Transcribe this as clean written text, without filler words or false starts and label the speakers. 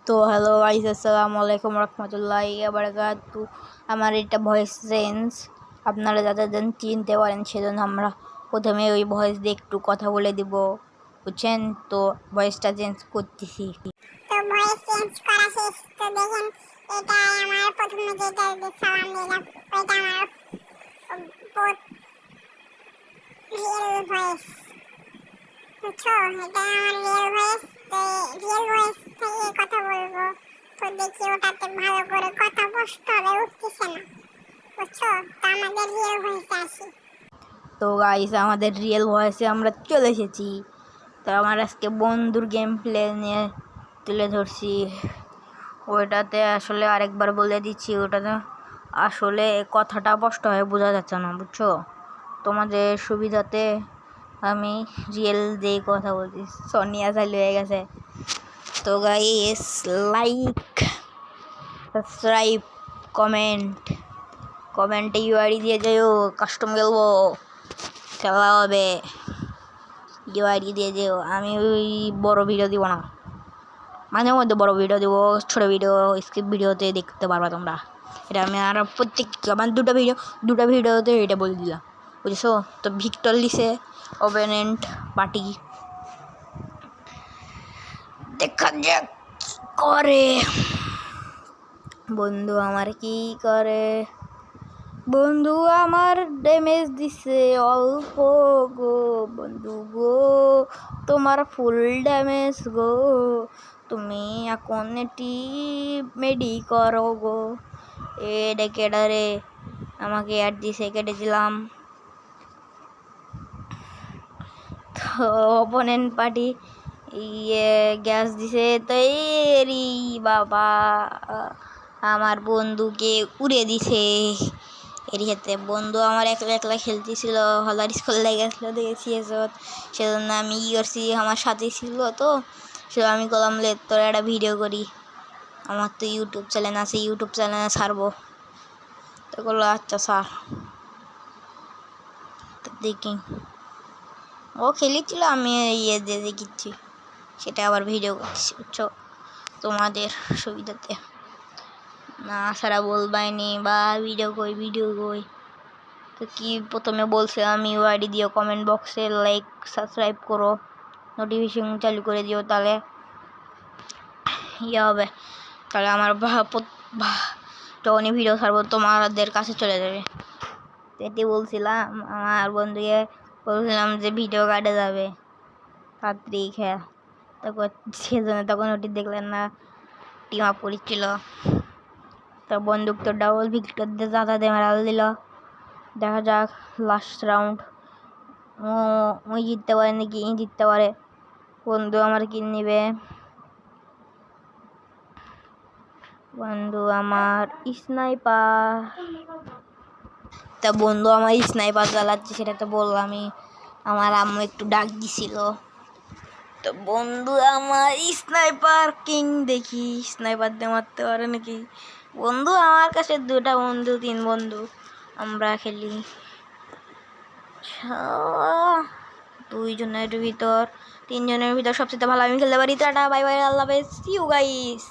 Speaker 1: তো hello guys, আসসালামু আলাইকুম রহমতুল্লাহি বারাকাতু। আমার এটা ভয়েস চেঞ্জ, আপনারা যাতে চিনতে পারেন সেজন্য আমরা প্রথমে ওই ভয়েস দিয়ে একটু কথা বলে দিব, বুঝছেন? তো ভয়েসটা চেঞ্জ করতেছি।
Speaker 2: তো ভয়েস চেঞ্জ করা শেষ। তো দেখেন, এটা আমার প্রথমে যেটা সালাম দিলাম ওইটা আমার বোধ রিয়েল ভয়েস, বুঝছো? এটা আমার রিয়েল ভয়েস। তো রিয়েল ভয়েস থেকে কথা বলবো, তো দেখি ওটাতে ভালো করে কথা স্পষ্ট হবে উঠতেছে না, বুঝছো? তো আমাদের রিয়েল ভয়েসে আসি।
Speaker 1: তো গাইস, আমাদের রিয়েল ভয়েসে আমরা চলে এসেছি। তো আমার আজকে বন্ধুর গেম প্লে নিয়ে তুলে ধরছি। ওইটাতে আসলে আরেকবার বলে দিচ্ছি, ওটাতে আসলে কথাটা স্পষ্ট হয়ে বোঝা যাচ্ছে না, বুঝছো? তোমাদের সুবিধাতে আমি রিয়েল দিয়ে কথা বলছি। সোনিয়া চালু হয়ে গেছে। তো গাইস, লাইক, সাবস্ক্রাইব, কমেন্টে ইউআইডি দিয়ে যাও, কাস্টম খেলবো, খেলা হবে, ইউআইডি দিয়ে যাও। আমি ওই বড় ভিডিও দিব না, মাঝে মধ্যে বড় ভিডিও দেবো, ছোটো ভিডিও স্ক্রিপ্ট ভিডিওতে দেখতে পারবা তোমরা। এটা আমি আর আমার দুটো ভিডিওতে এটা বলে দিলাম, বুঝেছো? তো ভিক্টর লিসে ওপেনেন্ট পার্টি, দেখা যাক করে বন্ধু আমার কি করে। বন্ধু আমার ড্যামেজ দিছে অল্প গো, বন্ধু গো তোমার ফুল ড্যামেজ গো, তুমি এখন এটি মেডি করো গো। এ ডেকেডারে আমাকে অ্যাড দিছে, কেটে দিলাম। তো অপোনেন্ট পার্টি গ্যাস দিছে, তো এরি বাবা আমার বন্ধুকে উড়ে দিছে। এর সাথে বন্ধু আমার একলা একলা খেলতেছিল, হলার স্কুল লেগেছিলো দেখেছি, সেজন্য আমি ই করছি, আমার সাথে ছিল। তো সে আমি করলাম তোর একটা ভিডিও করি, আমার তো ইউটিউব চ্যানেল আছে, ইউটিউব চ্যানেলে ছাড়বো। তো বললো আচ্ছা স্যার। তো দেখি ও খেলেছিল, আমি ইয়ে দিয়ে দেখিচ্ছি, সেটা আবার ভিডিও করছি, বুঝছো? তোমাদের সুবিধাতে না সারা বলবাইনি বা ভিডিও কই। তো কি প্রথমে বলছে আমি ইউআইডি দিও, কমেন্ট বক্সে লাইক সাবস্ক্রাইব করো, নোটিফিকেশন চালু করে দিও, তাহলে ইয়ে হবে, তাহলে আমার যখনই ভিডিও ছাড়বো তোমাদের কাছে চলে যাবে। এটি বলছিলাম আমার বন্ধুকে, বলছিলাম যে ভিডিও কাটে যাবে তাড়াতাড়ি খেয়া, তখন সেজন্য তখন ওটি দেখলেন না, টিম আপ করেছিল। তো বন্দুক তো ডাবল ভিক্টর দিয়ে দাদা দিয়ে মারা দিল। দেখা যাক লাস্ট রাউন্ড ওই জিততে পারে নাকি জিততে পারে। বন্ধু আমার কিল নিবে, বন্ধু আমার স্নাইপার। তা বন্ধু আমার স্নাইপার চালাচ্ছে, সেটা তো বললামই, আমার আম্মু একটু ডাক দিছিল। তো বন্ধু আমার স্নাইপার কিং, দেখি স্নাইপার দিয়ে মারতে পারে নাকি। বন্ধু আমার কাছে 2টা বন্ধু 3 বন্ধু, আমরা খেলি 2 জনের ভিতর 3 জনের ভিতর সবচেয়ে ভালো আমি খেলতে পারি। টাটা, বাই বাই, আল্লাহ হাফেজ, সি ইউ গাইস।